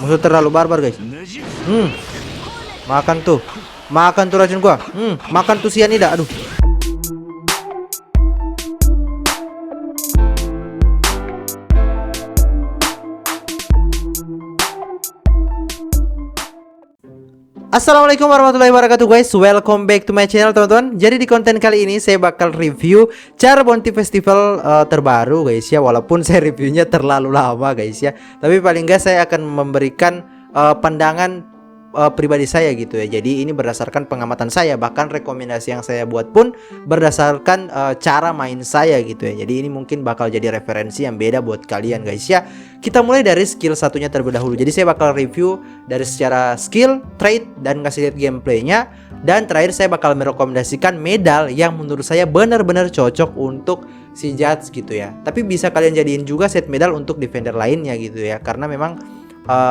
Musuh terlalu barbar guys. Makan tuh. Makan tuh racun gua. Makan tuh sianida. Aduh. Assalamualaikum warahmatullahi wabarakatuh guys. Welcome back to my channel teman-teman. Jadi di konten kali ini saya bakal review Char Bounty Festival terbaru guys ya. Walaupun saya reviewnya terlalu lama guys ya, tapi paling enggak saya akan memberikan pandangan pribadi saya gitu ya. Jadi ini berdasarkan pengamatan saya, bahkan rekomendasi yang saya buat pun berdasarkan cara main saya gitu ya. Jadi ini mungkin bakal jadi referensi yang beda buat kalian guys ya. Kita mulai dari skill satunya terlebih dahulu. Jadi saya bakal review dari secara skill, trait, dan ngasih lihat gameplaynya. Dan terakhir saya bakal merekomendasikan medal yang menurut saya benar-benar cocok untuk si Judge gitu ya. Tapi bisa kalian jadiin juga set medal untuk defender lainnya gitu ya. Karena memang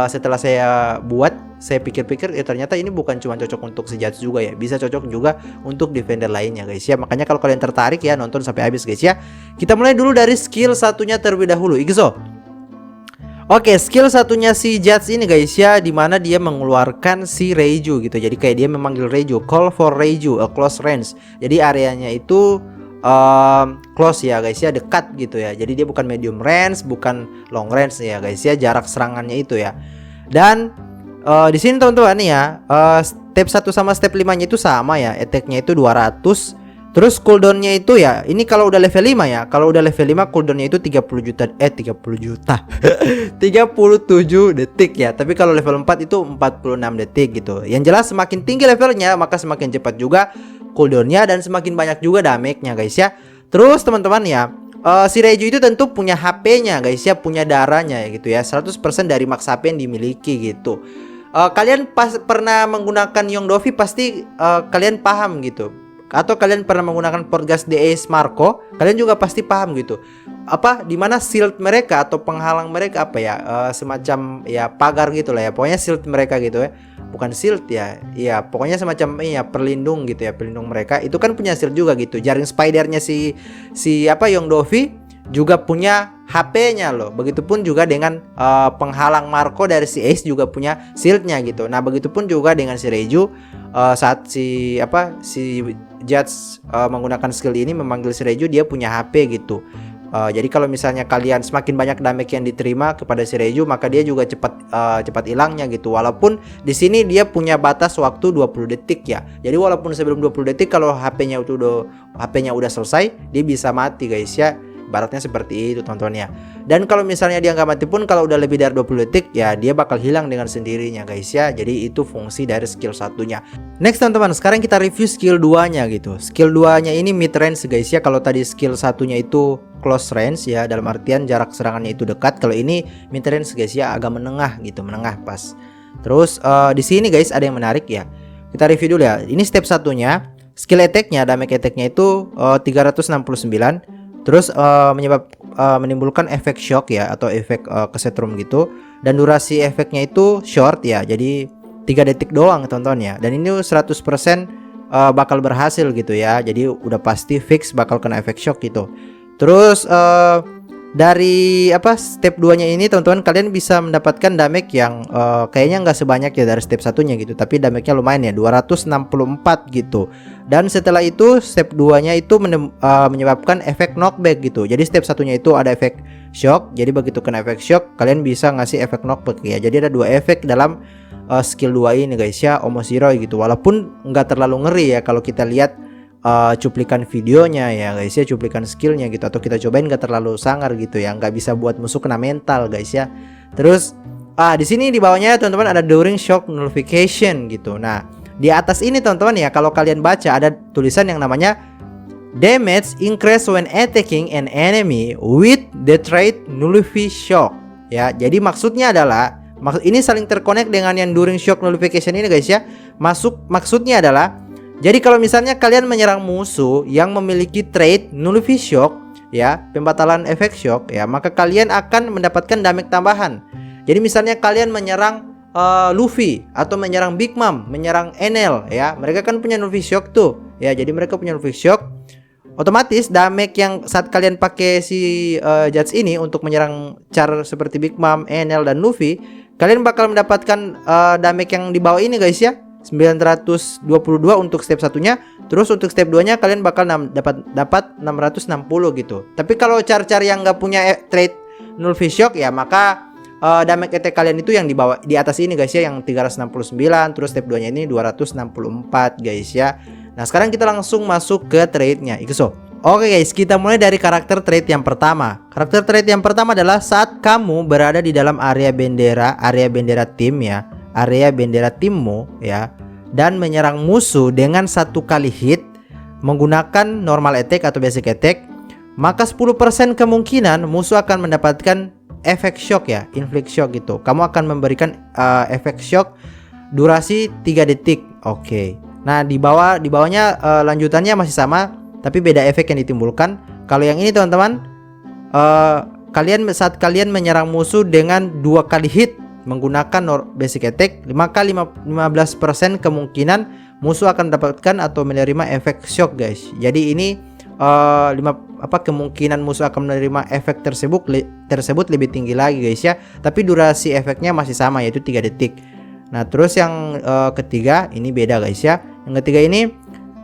setelah saya buat, saya pikir-pikir ya ternyata ini bukan cuma cocok untuk si Judge juga ya, bisa cocok juga untuk defender lainnya guys ya. Makanya kalau kalian tertarik ya, nonton sampai habis guys ya. Kita mulai dulu dari skill satunya terlebih dahulu, Igzo. Oke, skill satunya si Judge ini guys ya, dimana dia mengeluarkan si Reiju gitu. Jadi kayak dia memanggil Reiju, call for Reiju, a close range. Jadi areanya itu close ya guys ya, dekat gitu ya. Jadi dia bukan medium range, bukan long range ya guys ya, jarak serangannya itu ya. Dan di sini teman-teman nih ya, step 1 sama step 5-nya itu sama ya, attack-nya itu 200. Terus cooldown-nya itu ya, ini kalau udah level 5 ya. Kalau udah level 5 cooldown-nya itu 30 juta 37 detik ya. Tapi kalau level 4 itu 46 detik gitu. Yang jelas semakin tinggi levelnya maka semakin cepat juga cooldown-nya dan semakin banyak juga damage-nya guys ya. Terus teman-teman ya, si Reiju itu tentu punya HP-nya guys ya, punya darahnya ya gitu ya. 100% dari max HP yang dimiliki gitu. Kalian pernah menggunakan Yongdovi pasti kalian paham gitu. Atau kalian pernah menggunakan Portgas DAce Marco, kalian juga pasti paham gitu. Apa dimana shield mereka atau penghalang mereka apa ya, semacam ya pagar gitu lah ya. Pokoknya shield mereka gitu ya. Bukan shield ya. Ya, pokoknya semacam ya pelindung gitu ya, pelindung mereka. Itu kan punya shield juga gitu. Jaring spidernya si Yongdovi juga punya HP-nya loh. Begitupun juga dengan penghalang Marco dari si Ace juga punya shieldnya gitu. Nah, begitupun juga dengan si Reiju, saat si Judge menggunakan skill ini memanggil si Reiju, dia punya HP gitu. Jadi kalau misalnya kalian semakin banyak damage yang diterima kepada si Reiju, maka dia juga cepat hilangnya gitu. Walaupun di sini dia punya batas waktu 20 detik ya. Jadi walaupun sebelum 20 detik kalau HP-nya udah selesai, dia bisa mati guys ya. Baratnya seperti itu teman-teman ya. Dan kalau misalnya dia nggak mati pun, kalau udah lebih dari 20 detik ya dia bakal hilang dengan sendirinya guys ya. Jadi itu fungsi dari skill satunya. Next teman-teman, sekarang kita review skill 2-nya gitu. Skill 2-nya ini mid range guys ya. Kalau tadi skill satunya itu close range ya, dalam artian jarak serangannya itu dekat. Kalau ini mid range guys ya, agak menengah gitu, menengah pas. Terus di sini guys ada yang menarik ya. Kita review dulu ya. Ini step satunya. Skill attack-nya, damage attack-nya itu 369. Terus menimbulkan efek shock ya, atau efek kesetrum gitu. Dan durasi efeknya itu short ya, jadi 3 detik doang teman-teman ya. Dan ini 100% bakal berhasil gitu ya. Jadi udah pasti fix bakal kena efek shock gitu. Terus dari step 2-nya ini teman-teman, kalian bisa mendapatkan damage yang kayaknya nggak sebanyak ya dari step satunya gitu, tapi damage-nya lumayan ya, 264 gitu. Dan setelah itu step 2-nya itu menyebabkan efek knockback gitu. Jadi step satunya itu ada efek shock. Jadi begitu kena efek shock, kalian bisa ngasih efek knockback ya. Jadi ada 2 efek dalam skill 2 ini guys ya, Omoshiroi gitu. Walaupun nggak terlalu ngeri ya kalau kita lihat cuplikan videonya ya guys ya, cuplikan skillnya gitu, atau kita cobain nggak terlalu sangar gitu ya, nggak bisa buat musuh kena mental guys ya. Terus di sini di bawahnya teman-teman ada during shock nullification gitu. Nah di atas ini teman-teman ya, kalau kalian baca ada tulisan yang namanya damage increase when attacking an enemy with the trait nullify shock ya. Jadi maksudnya adalah, ini saling terkonek dengan yang during shock nullification ini guys ya. Maksudnya adalah, jadi kalau misalnya kalian menyerang musuh yang memiliki trait Nullify Shock ya, pembatalan efek shock ya, maka kalian akan mendapatkan damage tambahan. Jadi misalnya kalian menyerang Luffy atau menyerang Big Mom, menyerang Enel ya, mereka kan punya Nullify Shock tuh ya. Jadi mereka punya Nullify Shock. Otomatis damage yang saat kalian pakai si Judge ini untuk menyerang Char seperti Big Mom, Enel dan Luffy, kalian bakal mendapatkan damage yang di bawah ini guys ya, 922 untuk step satunya. Terus untuk step 2 nya kalian bakal dapat 660 gitu. Tapi kalau cara-cara yang nggak punya trait null face shock ya, maka damage attack kalian itu yang di bawah, di atas ini guys ya, yang 369. Terus step 2 nya ini 264 guys ya. Nah sekarang kita langsung masuk ke traitnya Ikuso. Oke guys, kita mulai dari karakter trait yang pertama. Karakter trait yang pertama adalah saat kamu berada di dalam area bendera tim ya, area bendera timmu ya, dan menyerang musuh dengan satu kali hit menggunakan normal attack atau basic attack, maka 10% kemungkinan musuh akan mendapatkan efek shock ya, inflict shock gitu. Kamu akan memberikan efek shock durasi 3 detik. Oke. Nah, di bawahnya lanjutannya masih sama, tapi beda efek yang ditimbulkan. Kalau yang ini teman-teman, saat kalian menyerang musuh dengan 2 kali hit menggunakan basic attack, maka 15% kemungkinan musuh akan mendapatkan atau menerima efek shock guys. Jadi ini kemungkinan musuh akan menerima efek tersebut lebih tinggi lagi guys ya. Tapi durasi efeknya masih sama, yaitu 3 detik. Nah terus yang ketiga ini beda guys ya. Yang ketiga ini,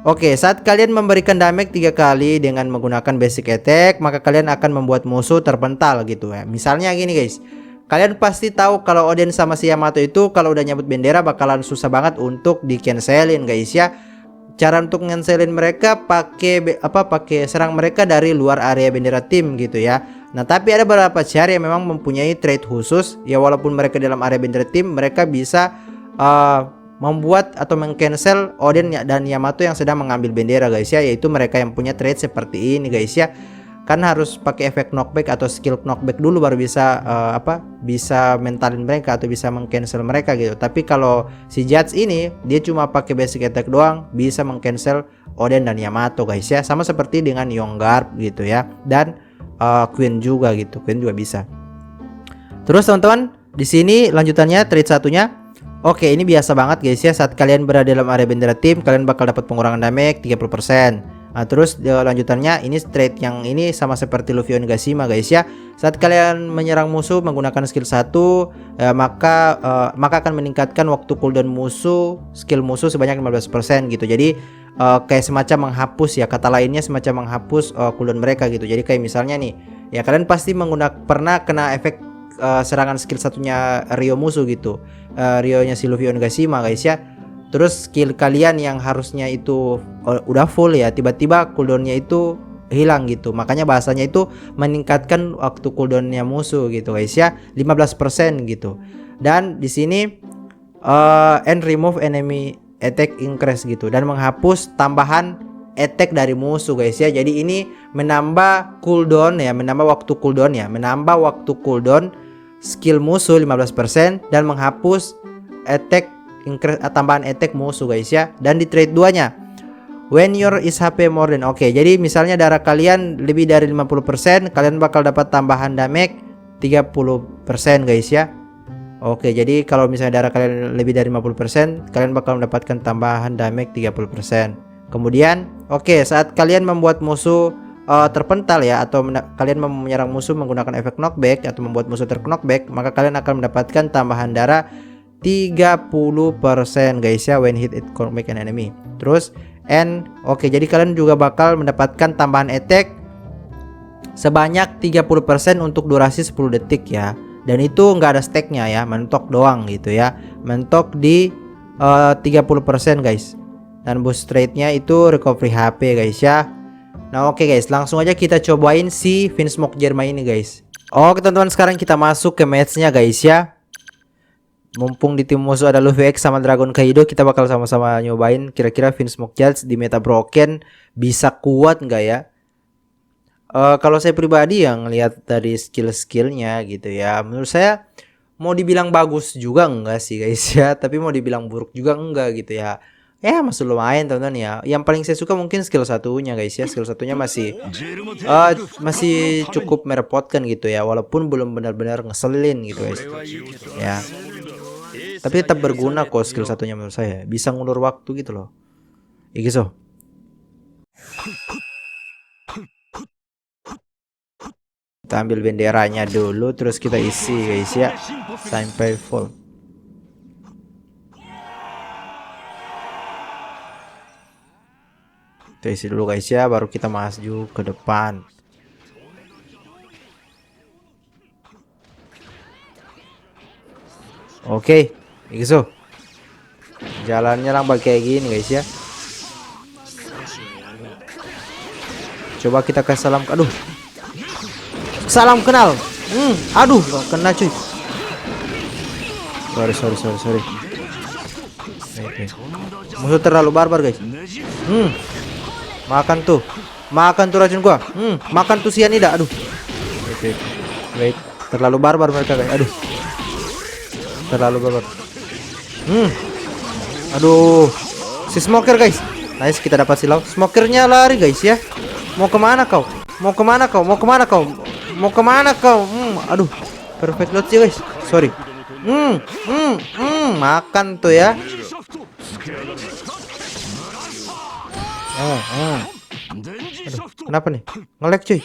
oke, saat kalian memberikan damage 3 kali dengan menggunakan basic attack, maka kalian akan membuat musuh terpental gitu ya. Misalnya gini guys, kalian pasti tahu kalau Odin sama si Yamato itu kalau udah nyabut bendera bakalan susah banget untuk di cancelin guys ya. Cara untuk ngancelin mereka pakai serang mereka dari luar area bendera tim gitu ya. Nah tapi ada beberapa cara yang memang mempunyai trait khusus ya, walaupun mereka dalam area bendera tim, mereka bisa membuat atau mengcancel Odin dan Yamato yang sedang mengambil bendera guys ya, yaitu mereka yang punya trait seperti ini guys ya. Kan harus pakai efek knockback atau skill knockback dulu baru bisa bisa mentalin mereka atau bisa mengcancel mereka gitu. Tapi kalau si Judge ini dia cuma pakai basic attack doang bisa mengcancel Odin dan Yamato guys ya, sama seperti dengan Yongarp gitu ya, dan Queen juga gitu, Queen juga bisa. Terus teman-teman, di sini lanjutannya trait satunya. Oke, ini biasa banget guys ya, saat kalian berada dalam area bendera tim kalian bakal dapat pengurangan damage 30%. Nah terus lanjutannya ini trait yang ini sama seperti Luffy Onigashima guys ya. Saat kalian menyerang musuh menggunakan skill 1 maka akan meningkatkan waktu cooldown skill musuh sebanyak 15% gitu. Jadi kayak semacam menghapus ya, kata lainnya semacam menghapus cooldown mereka gitu. Jadi kayak misalnya nih ya, kalian pasti pernah kena efek serangan skill satunya Rio musuh gitu, Rio nya si Luffy Onigashima guys ya. Terus skill kalian yang harusnya itu udah full ya, tiba-tiba cooldownnya itu hilang gitu. Makanya bahasanya itu meningkatkan waktu cooldownnya musuh gitu guys ya, 15% gitu. Dan di sini and remove enemy attack increase gitu, dan menghapus tambahan attack dari musuh guys ya. Jadi ini menambah cooldown ya, menambah waktu cooldown skill musuh 15% dan menghapus attack tambahan attack musuh guys ya. Dan di trait 2 nya, when your is HP more than, oke, jadi misalnya darah kalian lebih dari 50%, kalian bakal dapat tambahan damage 30% guys ya. Oke, jadi kalau misalnya darah kalian lebih dari 50%, kalian bakal mendapatkan tambahan damage 30%. Kemudian saat kalian membuat musuh terpental ya, atau kalian menyerang musuh menggunakan efek knockback atau membuat musuh terknockback, maka kalian akan mendapatkan tambahan darah 30% guys ya when hit it make an enemy. Terus jadi kalian juga bakal mendapatkan tambahan attack sebanyak 30% untuk durasi 10 detik ya. Dan itu nggak ada stacknya ya, mentok doang gitu ya, mentok di 30% guys. Dan boost rate-nya itu recovery HP guys ya. Nah guys, langsung aja kita cobain si Vinsmoke Jerma ini guys. Oke teman-teman, sekarang kita masuk ke match-nya guys ya. Mumpung di tim musuh ada Luffy X sama Dragon Kaido, kita bakal sama-sama nyobain kira-kira Vinsmoke Judge di meta broken bisa kuat nggak ya. Kalau saya pribadi yang lihat dari skill-skillnya gitu ya, menurut saya mau dibilang bagus juga enggak sih guys ya, tapi mau dibilang buruk juga enggak gitu ya. Ya masih lumayan teman-teman ya. Yang paling saya suka mungkin skill satunya guys ya. Skill satunya masih cukup merepotkan gitu ya, walaupun belum benar-benar ngeselin gitu guys ya. Tapi tetap berguna kok skill satunya menurut saya. Bisa ngulur waktu gitu loh. Ikiso. Kita ambil benderanya dulu, terus kita isi guys ya sampai full. Kita isi dulu guys ya, baru kita maju ke depan. Oke, gitu. Jalannya lambat kayak gini guys ya. Coba kita ke salam. Aduh, salam kenal. Aduh, kena cuy. Sorry. Musuh terlalu barbar guys. Makan tuh racun gua. Makan tuh sianida. Aduh. Wait. Terlalu barbar mereka guys. Aduh. Terlalu barbar. Aduh. Si smoker guys. Nice, kita dapat silau. Smokernya lari guys ya. Mau kemana kau? Aduh. Perfect load sih guys. Sorry. Makan tuh ya. Aduh, kenapa nih? Nge-lag cuy.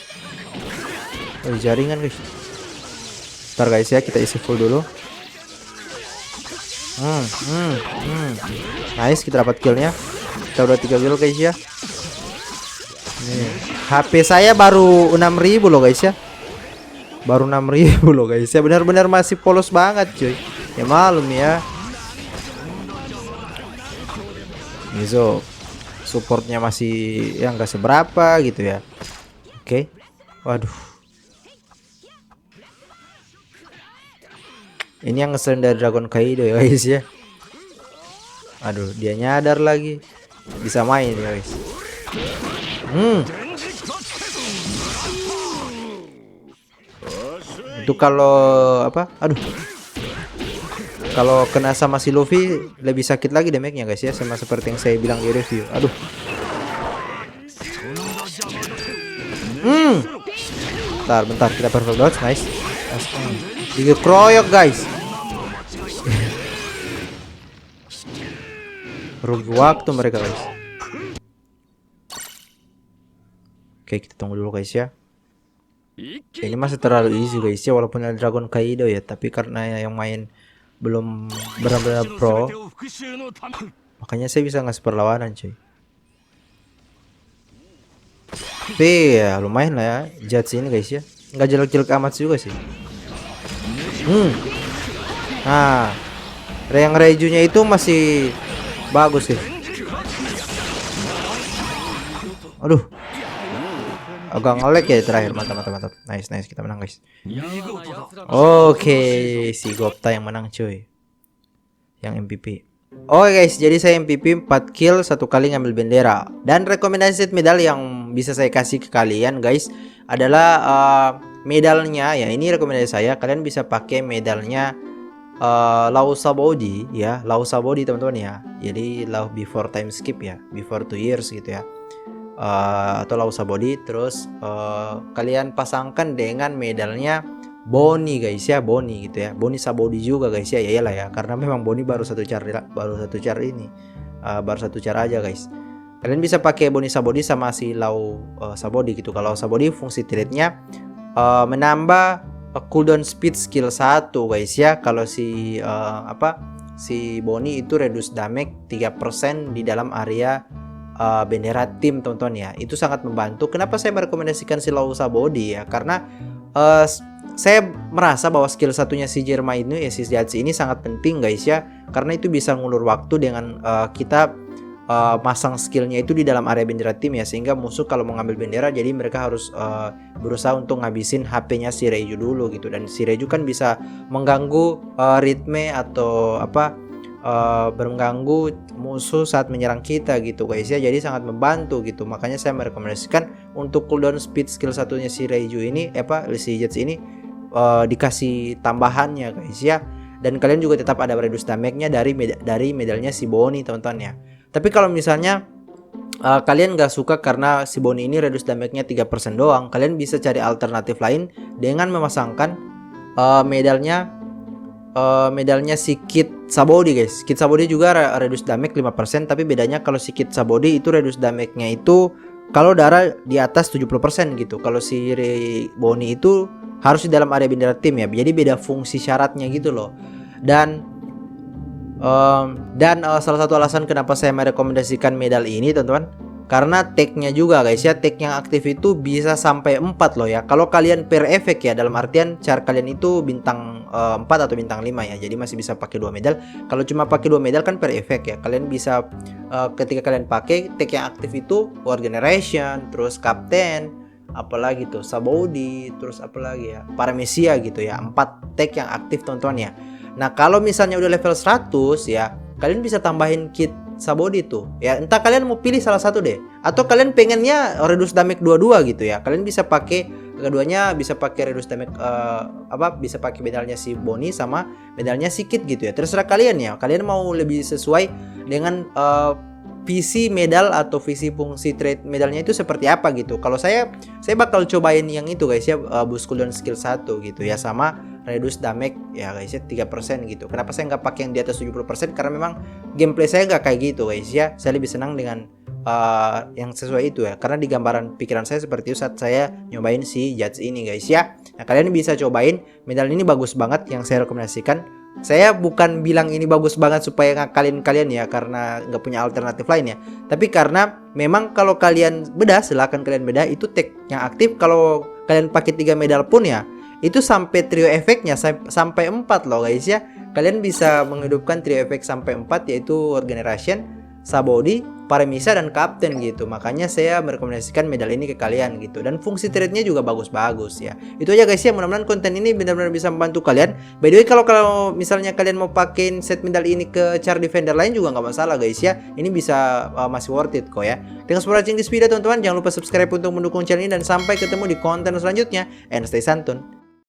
Oh, jaringan guys. Ntar guys ya, kita isi full dulu. Nice, kita dapat killnya. Kita udah 3 kill guys ya. Nih, HP saya baru 6.000 loh guys ya. Baru 6.000 loh guys ya. Benar-benar masih polos banget cuy. Ya malum ya. Gitu. Supportnya masih yang enggak seberapa gitu ya. Oke. Waduh. Ini yang ngeselin dari Dragon Kaido ya guys ya. Aduh, dia nyadar lagi. Bisa main ya guys. Itu kalau apa? Aduh. Kalau kena sama si Luffy lebih sakit lagi damage-nya guys ya, sama seperti yang saya bilang di review. Aduh. Bentar kita perfect dodge, nice. Dikeroyok guys. Rugi waktu mereka guys. Oke, kita tunggu dulu guys ya. Ini masih terlalu easy guys ya, walaupun ada Dragon Kaido ya, tapi karena yang main belum benar-benar pro, makanya saya bisa ngasih perlawanan cuy. Tapi ya lumayan lah ya judge ini guys ya, nggak jelek-jelek amat juga sih. Nah, yang Rejunya itu masih bagus sih. Aduh, agak nge-lag ya terakhir. Mantap. Nice, kita menang guys. Oke, si Gopta yang menang cuy, yang MVP. Oke guys, jadi saya MVP 4 kill 1 kali ngambil bendera. Dan rekomendasi set medal yang bisa saya kasih ke kalian guys adalah medalnya ya. Ini rekomendasi saya, kalian bisa pakai medalnya Law Sabodi ya, Law Sabodi teman-teman ya. Jadi Law before time skip ya, before 2 years gitu ya. Atau Law Sabodi, terus kalian pasangkan dengan medalnya Boni guys ya, Boni gitu ya, Boni Sabodi juga guys ya. Ya iyalah ya, karena memang Boni baru satu cara ini, baru satu cara aja guys. Kalian bisa pakai Boni Sabodi sama si Law Sabodi gitu. Kalau Sabodi fungsi trade-nya menambah cooldown speed skill 1 guys ya. Kalau si si Boni itu reduce damage 3% di dalam area bendera tim teman-teman ya. Itu sangat membantu. Kenapa saya merekomendasikan si Law Sabodi ya, karena saya merasa bahwa skill satunya si Jerma ini ya, si Jatsi ini sangat penting guys ya, karena itu bisa ngulur waktu dengan kita masang skillnya itu di dalam area bendera tim ya, sehingga musuh kalau mau ngambil bendera jadi mereka harus berusaha untuk ngabisin HP-nya si Reiju dulu gitu. Dan si Reiju kan bisa mengganggu ritme atau mengganggu musuh saat menyerang kita gitu guys ya, jadi sangat membantu gitu. Makanya saya merekomendasikan untuk cooldown speed skill satunya si Reiju ini si Jets ini dikasih tambahannya guys ya. Dan kalian juga tetap ada reduce damage-nya dari medalnya si Boni teman-teman ya. Tapi kalau misalnya kalian gak suka karena si Boni ini reduce damage-nya 3% doang, kalian bisa cari alternatif lain dengan memasangkan medalnya si Kid Sabodi guys. Kid Sabodi juga reduce damage 5%, tapi bedanya kalau si Kid Sabodi itu reduce damage-nya itu kalau darah di atas 70% gitu. Kalau si Boni itu harus di dalam area bendera tim ya. Jadi beda fungsi syaratnya gitu loh. Dan salah satu alasan kenapa saya merekomendasikan medal ini teman-teman, karena tag-nya juga guys ya. Tag yang aktif itu bisa sampai 4 loh ya. Kalau kalian per efek ya, dalam artian char kalian itu bintang 4 atau bintang 5 ya. Jadi masih bisa pakai 2 medal. Kalau cuma pakai 2 medal kan per efek ya. Kalian bisa ketika kalian pakai tag yang aktif itu War Generation, terus Captain, apalagi tuh Sabodi, terus apalagi ya Paramecia gitu ya. 4 tag yang aktif teman-teman ya. Nah, kalau misalnya udah level 100 ya, kalian bisa tambahin kit Sabodi tuh. Ya, entah kalian mau pilih salah satu deh. Atau kalian pengennya reduce damage 22 gitu ya. Kalian bisa pakai keduanya, bisa pakai reduce damage bisa pakai medalnya si Boni sama medalnya si Kit gitu ya. Terserah kalian ya. Kalian mau lebih sesuai dengan visi medal atau visi fungsi trade medalnya itu seperti apa gitu. Kalau saya bakal cobain yang itu guys ya, boost cooldown skill 1 gitu ya, sama reduce damage ya guys ya 3% gitu. Kenapa saya nggak pakai yang di atas 70%? Karena memang gameplay saya nggak kayak gitu guys ya. Saya lebih senang dengan yang sesuai itu ya. Karena di gambaran pikiran saya seperti itu saat saya nyobain si Judge ini guys ya. Nah, kalian bisa cobain medal ini, bagus banget yang saya rekomendasikan. Saya bukan bilang ini bagus banget supaya ngakalin kalian ya, karena nggak punya alternatif lain ya. Tapi karena memang kalau kalian bedah, silahkan kalian bedah itu tag yang aktif. Kalau kalian pakai 3 medal pun ya, itu sampai trio efeknya sampai 4 loh guys ya. Kalian bisa menghidupkan trio efek sampai 4, yaitu War Generation, Sabodi, Paramecia, dan Captain gitu. Makanya saya merekomendasikan medal ini ke kalian gitu. Dan fungsi trade-nya juga bagus-bagus ya. Itu aja guys ya, mudah-mudahan konten ini benar-benar bisa membantu kalian. By the way, kalau misalnya kalian mau pakein set medal ini ke char defender lain juga nggak masalah guys ya. Ini bisa masih worth it kok ya. Thanks for watching this video teman-teman. Jangan lupa subscribe untuk mendukung channel ini, dan sampai ketemu di konten selanjutnya. And stay santun.